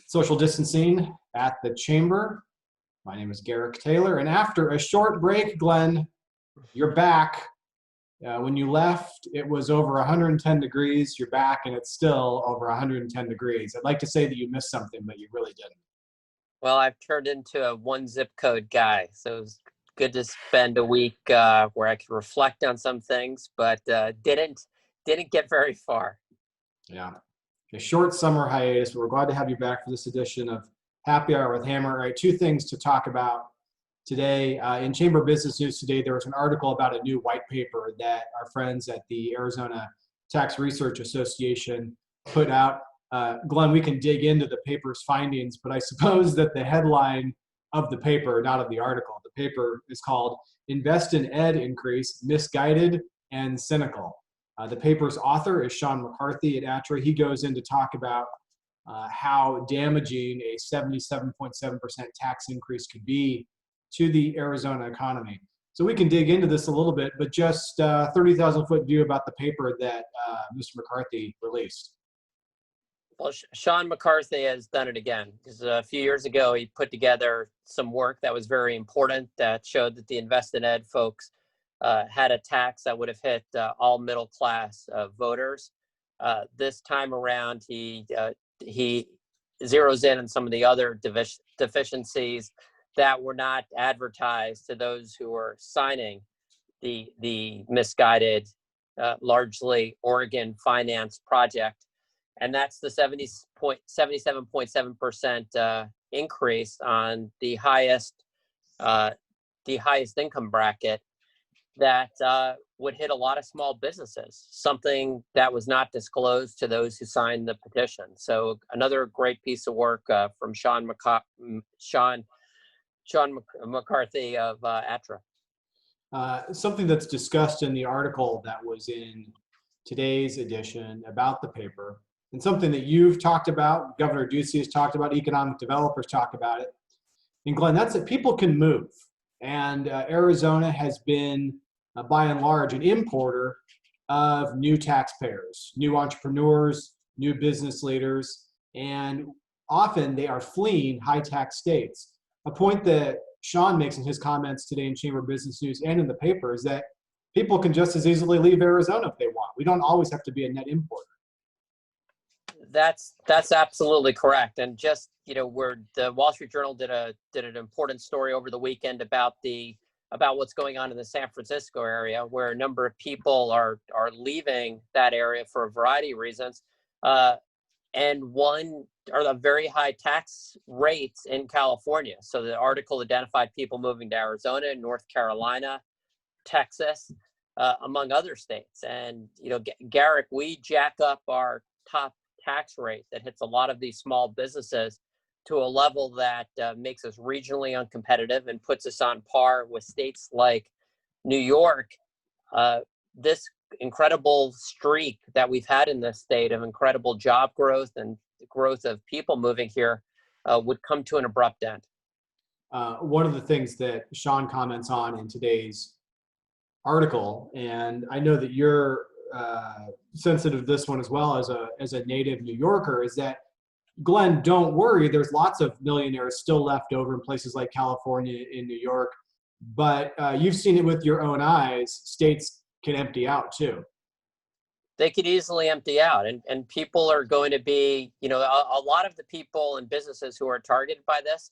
social distancing at the chamber. My name is Garrick Taylor, and after a short break, Glenn, you're back. When you left, it was over 110 degrees. You're back, and it's still over 110 degrees. I'd like to say that you missed something, but you really didn't. Well, I've turned into a one zip code guy, so it was good to spend a week where I could reflect on some things, but didn't get very far. Yeah, a short summer hiatus, but we're glad to have you back for this edition of Happy Hour with Hammer. All right, two things to talk about today. In Chamber Business News today, there was an article about a new white paper that our friends at the Arizona Tax Research Association put out. Glenn, we can dig into the paper's findings, but I suppose that the headline of the paper, not of the article, the paper is called Invest in Ed Increase, Misguided and Cynical. The paper's author is Sean McCarthy at ATRA. He goes in to talk about how damaging a 77.7% tax increase could be to the Arizona economy. So we can dig into this a little bit, but just 30,000-foot view about the paper that Mr. McCarthy released. Well, Sean McCarthy has done it again, because a few years ago he put together some work that was very important that showed that the Invest in Ed folks had a tax that would have hit all middle class voters. This time around, he zeroes in on some of the other deficiencies that were not advertised to those who were signing the misguided, largely Oregon finance project. And that's the 77.7% increase on the highest income bracket that would hit a lot of small businesses, something that was not disclosed to those who signed the petition. So another great piece of work from Sean McCarthy of ATRA. Something that's discussed in the article that was in today's edition about the paper, and something that you've talked about, Governor Ducey has talked about, economic developers talk about it. And Glenn, that's that people can move. And Arizona has been, by and large, an importer of new taxpayers, new entrepreneurs, new business leaders, and often they are fleeing high tax states. A point that Sean makes in his comments today in Chamber Business News and in the paper is that people can just as easily leave Arizona if they want. We don't always have to be a net importer. That's absolutely correct. And just, where the Wall Street Journal did an important story over the weekend about what's going on in the San Francisco area, where a number of people are leaving that area for a variety of reasons. And one are the very high tax rates in California. So the article identified people moving to Arizona, North Carolina, Texas, among other states. And, Garrick, we jack up our top tax rate that hits a lot of these small businesses to a level that makes us regionally uncompetitive and puts us on par with states like New York. This incredible streak that we've had in this state of incredible job growth and growth of people moving here would come to an abrupt end. One of the things that Sean comments on in today's article, and I know that you're sensitive to this one as well as a native New Yorker, is that, Glenn, don't worry, there's lots of millionaires still left over in places like California, in New York, but you've seen it with your own eyes. States can empty out too. They could easily empty out, and people are going to be, a lot of the people and businesses who are targeted by this,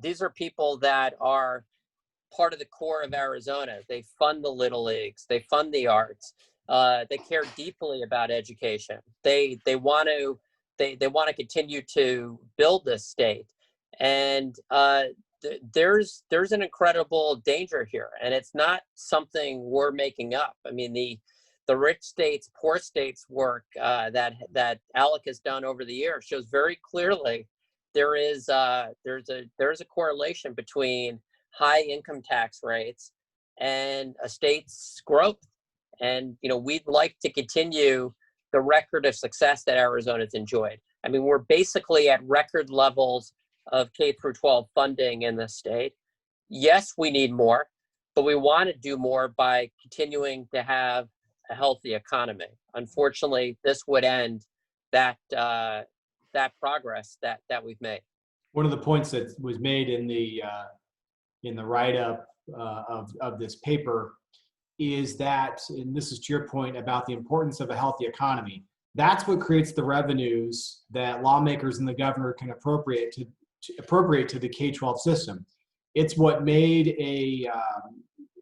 these are people that are part of the core of Arizona. They fund the Little Leagues, they fund the arts, they care deeply about education. They want to continue to build this state, and there's an incredible danger here, and it's not something we're making up. I mean, the rich states, poor states work that ALEC has done over the years shows very clearly there's a correlation between high income tax rates and a state's growth. And we'd like to continue the record of success that Arizona's enjoyed. I mean, we're basically at record levels of K through 12 funding in the state. Yes, we need more, but we want to do more by continuing to have a healthy economy. Unfortunately, this would end that that progress that we've made. One of the points that was made in the write-up of this paper is that, and this is to your point about the importance of a healthy economy, that's what creates the revenues that lawmakers and the governor can appropriate to the K-12 system. It's what made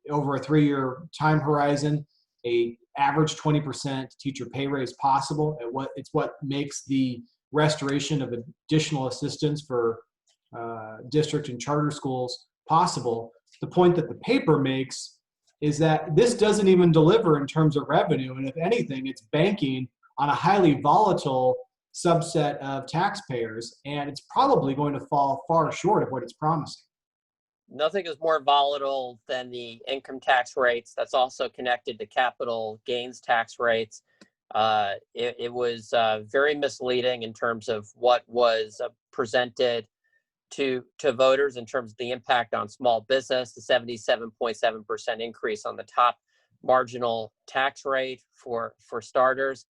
over a 3-year time horizon, a average 20% teacher pay raise possible. It's what makes the restoration of additional assistance for district and charter schools possible. The point that the paper makes is that this doesn't even deliver in terms of revenue, and if anything, it's banking on a highly volatile subset of taxpayers, and it's probably going to fall far short of what it's promising. Nothing is more volatile than the income tax rates. That's also connected to capital gains tax rates. It was very misleading in terms of what was presented to voters in terms of the impact on small business, the 77.7% increase on the top marginal tax rate for starters,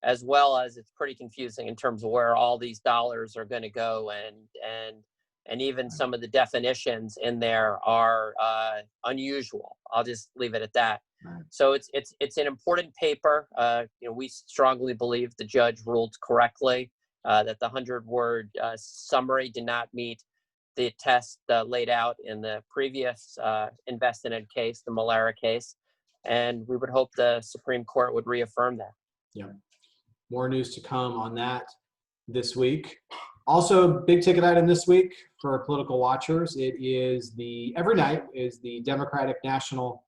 as well as it's pretty confusing in terms of where all these dollars are going to go, and even some of the definitions in there are unusual. I'll just leave it at that. Right. So it's an important paper. We strongly believe the judge ruled correctly that the 100-word summary did not meet the test laid out in the previous Invest in Ed case, the Malera case, and we would hope the Supreme Court would reaffirm that. Yeah, more news to come on that this week. Also, big ticket item this week for political watchers. It is every night is the Democratic National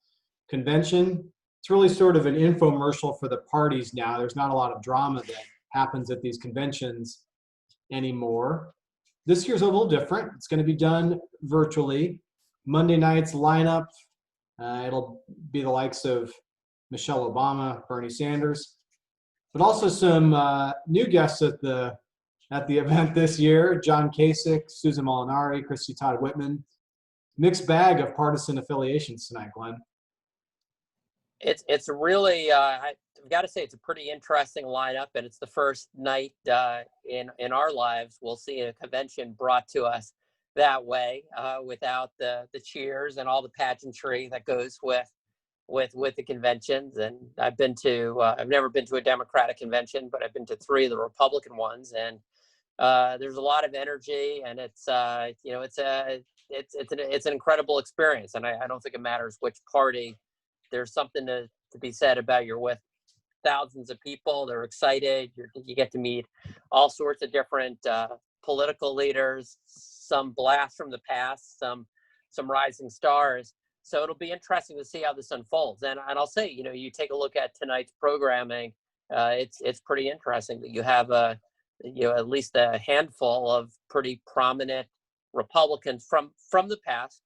Convention. It's really sort of an infomercial for the parties now. There's not a lot of drama that happens at these conventions anymore. This year's a little different. It's going to be done virtually. Monday night's lineup, it'll be the likes of Michelle Obama, Bernie Sanders, but also some new guests at the event this year: John Kasich, Susan Molinari, Christy Todd Whitman. Mixed bag of partisan affiliations tonight, Glenn. It's really I've got to say it's a pretty interesting lineup, and it's the first night in our lives we'll see a convention brought to us that way, without the cheers and all the pageantry that goes with the conventions. And I've never been to a Democratic convention, but I've been to 3 of the Republican ones, and there's a lot of energy, and it's an incredible experience. And I don't think it matters which party. There's something to be said about you're with thousands of people. They're excited. You get to meet all sorts of different political leaders, some blasts from the past, some rising stars. So it'll be interesting to see how this unfolds. And I'll say, you take a look at tonight's programming, it's pretty interesting that you have at least a handful of pretty prominent Republicans from the past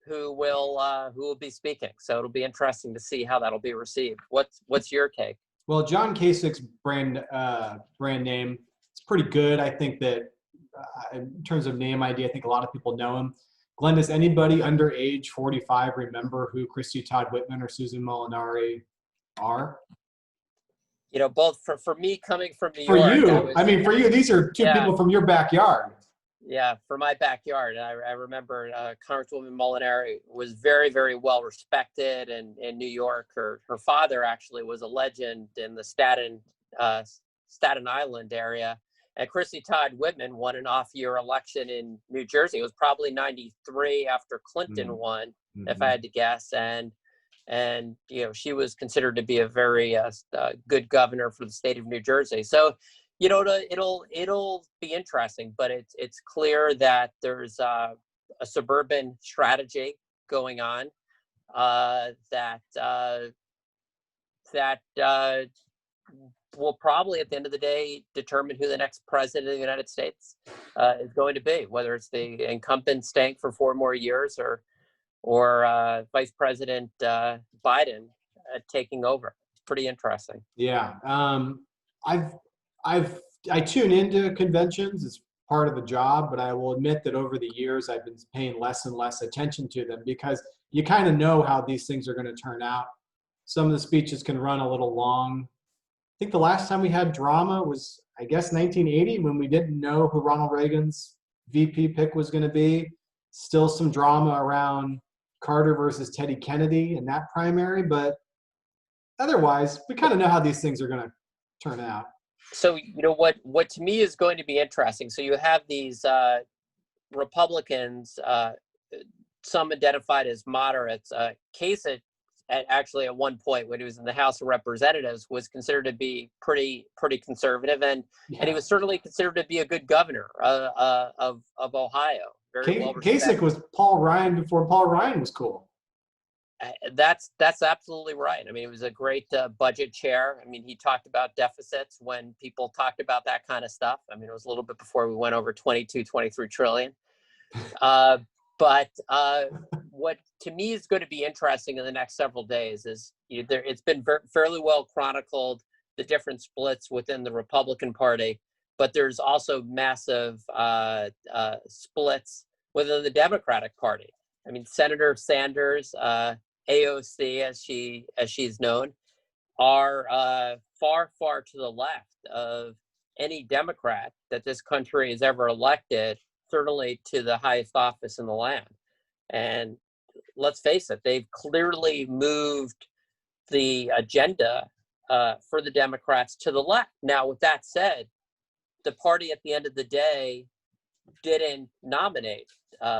who will be speaking. So it'll be interesting to see how that'll be received. What's your take? Well, John Kasich's brand name, it's pretty good. I think that in terms of name ID, I think a lot of people know him. Glenn, does anybody under age 45 remember who Christy Todd Whitman or Susan Molinari are? Both for me coming from New York. For you, for you, these are two people from your backyard. Yeah, for my backyard. I remember Congresswoman Molinari was very, very well respected in New York. Her father actually was a legend in the Staten Island area. And Christy Todd Whitman won an off-year election in New Jersey. It was probably 93 after Clinton won, if I had to guess. And she was considered to be a very good governor for the state of New Jersey. So, it'll be interesting, but it's clear that there's a suburban strategy going on that will probably, at the end of the day, determine who the next president of the United States is going to be, whether it's the incumbent staying for 4 more years or Vice President Biden taking over. It's pretty interesting. Yeah. I tune into conventions as part of the job, but I will admit that over the years I've been paying less and less attention to them because you kind of know how these things are going to turn out. Some of the speeches can run a little long. I think the last time we had drama was, I guess, 1980, when we didn't know who Ronald Reagan's VP pick was going to be. Still some drama around Carter versus Teddy Kennedy in that primary, but otherwise, we kind of know how these things are going to turn out. So, what to me is going to be interesting. So you have these Republicans, some identified as moderates. Kasich, actually at one point when he was in the House of Representatives, was considered to be pretty conservative, and he was certainly considered to be a good governor of Ohio. Very well respected. Kasich was Paul Ryan before Paul Ryan was cool. That's absolutely right. I mean, it was a great budget chair. I mean, he talked about deficits when people talked about that kind of stuff. I mean, it was a little bit before we went over 23 trillion. But what to me is going to be interesting in the next several days is it's been fairly well chronicled, the different splits within the Republican Party, but there's also massive splits within the Democratic Party. I mean, Senator Sanders, AOC, as she's known, are far to the left of any Democrat that this country has ever elected, certainly to the highest office in the land. And let's face it, they've clearly moved the agenda for the Democrats to the left. Now, with that said, the party at the end of the day didn't nominate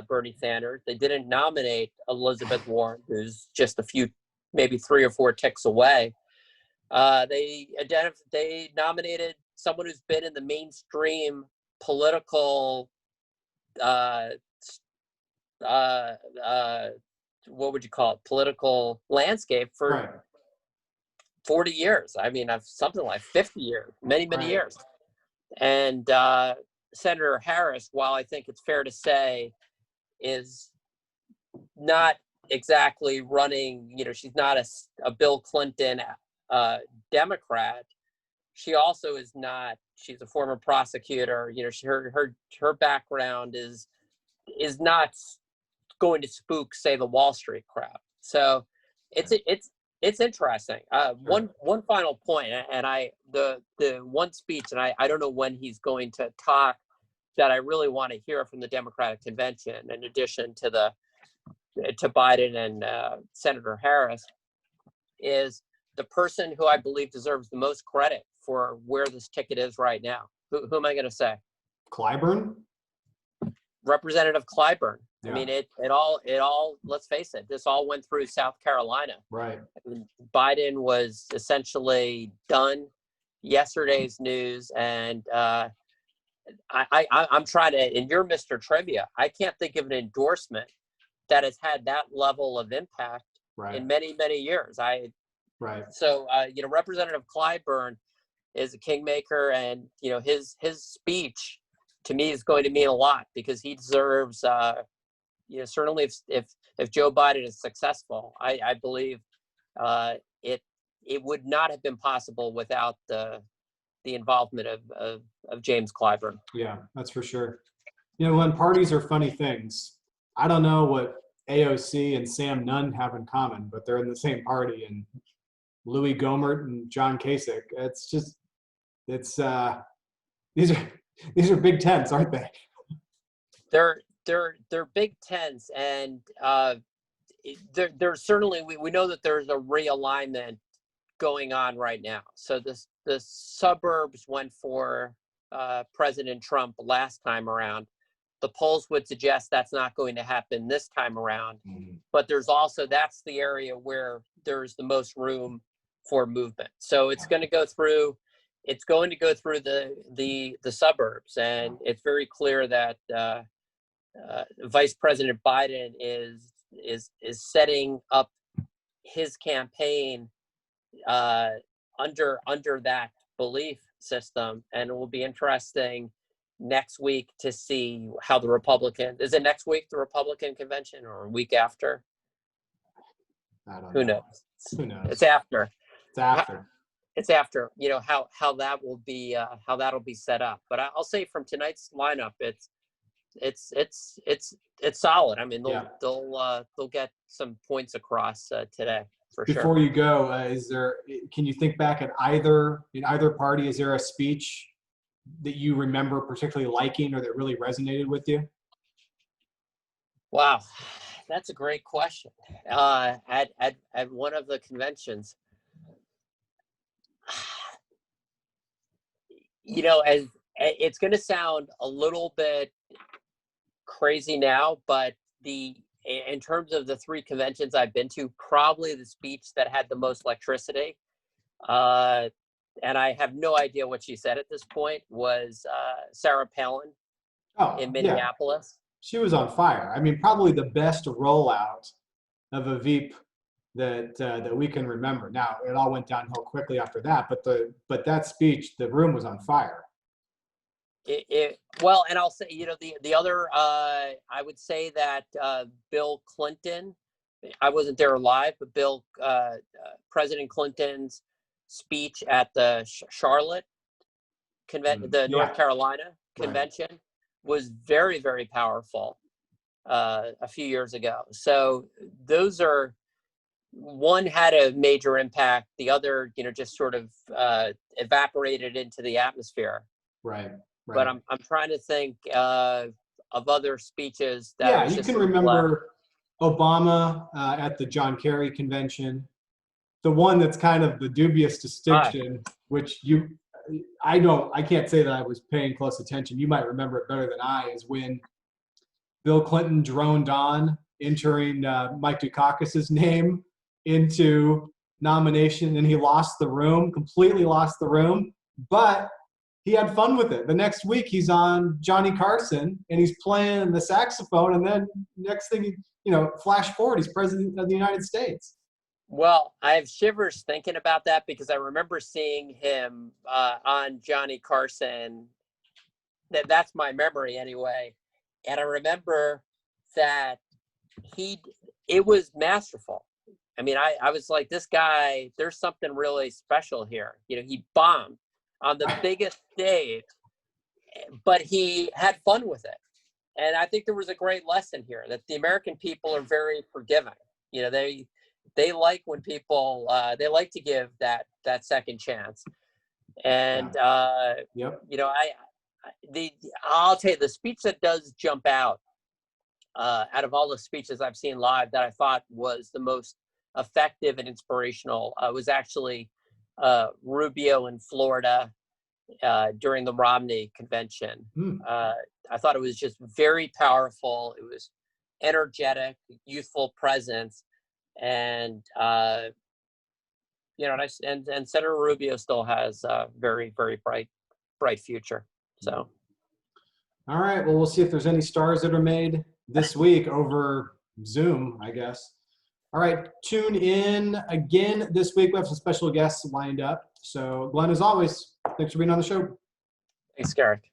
Bernie Sanders. They didn't nominate Elizabeth Warren, who's just a few, maybe 3 or 4 ticks away. They nominated someone who's been in the mainstream political, what would you call it, political landscape for 40 years. I mean, something like 50 years, many years. And Senator Harris, while I think it's fair to say, is not exactly running, she's not a Bill Clinton Democrat. She also is not, she's a former prosecutor. Her background is not going to spook, say, the Wall Street crowd. So it's interesting. One final point, and the one speech, and I don't know when he's going to talk, that I really want to hear from the Democratic convention, in addition to Biden and Senator Harris, is the person who I believe deserves the most credit for where this ticket is right now. Who am I going to say? Clyburn? Representative Clyburn. Yeah. I mean, it all, let's face it, this all went through South Carolina. Right. I mean, Biden was essentially done. Yesterday's news, and I'm trying to, and you're Mr. Trivia, I can't think of an endorsement that has had that level of impact in many years. So Representative Clyburn is a kingmaker, and his speech to me is going to mean a lot, because he deserves certainly if Joe Biden is successful, I believe it would not have been possible without the involvement of James Clyburn. Yeah, that's for sure. When parties are funny things, I don't know what AOC and Sam Nunn have in common, but they're in the same party, and Louis Gohmert and John Kasich. These are big tents, aren't they? They're big tents, and there's certainly, we know that there's a realignment going on right now. So the suburbs went for President Trump last time around. The polls would suggest that's not going to happen this time around. Mm-hmm. But there's also, that's the area where there's the most room for movement. So it's going to go through the suburbs, and it's very clear that Vice President Biden is setting up his campaign under that belief system, and it will be interesting next week to see how the Republican, is it next week, the Republican convention, or a week after? I don't know. Who knows? It's after. It's after, how that will be, how that'll be set up. But I'll say from tonight's lineup, it's solid. I mean, they'll get some points across today. for sure. Before you go, can you think back at in either party, is there a speech that you remember particularly liking or that really resonated with you? Wow, that's a great question. At one of the conventions, as it's going to sound a little bit crazy now, but in terms of the 3 conventions I've been to, probably the speech that had the most electricity, and I have no idea what she said at this point, was Sarah Palin in Yeah, Minneapolis. she was on fire. I mean, probably the best rollout of a Veep that we can remember. Now, it all went downhill quickly after that, but that speech, the room was on fire. Well, and I'll say, the other, I would say that Bill Clinton, I wasn't there live, but President Clinton's speech at the Charlotte convention, the North Carolina convention, was very, very powerful a few years ago. So those are, one had a major impact, the other, just sort of evaporated into the atmosphere. Right. But I'm trying to think of other speeches that you can remember Obama at the John Kerry convention. The one that's kind of the dubious distinction, which I can't say that I was paying close attention. You might remember it better than I, is when Bill Clinton droned on entering Mike Dukakis's name into nomination, and he completely lost the room, but he had fun with it. The next week he's on Johnny Carson and he's playing the saxophone, and then next thing flash forward, he's president of the United States. Well, I have shivers thinking about that because I remember seeing him on Johnny Carson. That's my memory anyway. And I remember that it was masterful. I mean, I was like, this guy, there's something really special here. He bombed on the biggest stage, but he had fun with it. And I think there was a great lesson here that the American people are very forgiving. They like when people, they like to give that second chance. And, I'll tell you, the speech that does jump out of all the speeches I've seen live that I thought was the most effective and inspirational was actually Rubio in Florida during the Romney convention. I thought it was just very powerful. It was energetic, youthful presence, and and Senator Rubio still has a very, very bright future. So, all right. Well, we'll see if there's any stars that are made this week over Zoom, I guess. All right, tune in again this week. We have some special guests lined up. So, Glenn, as always, thanks for being on the show. Thanks, Garrick.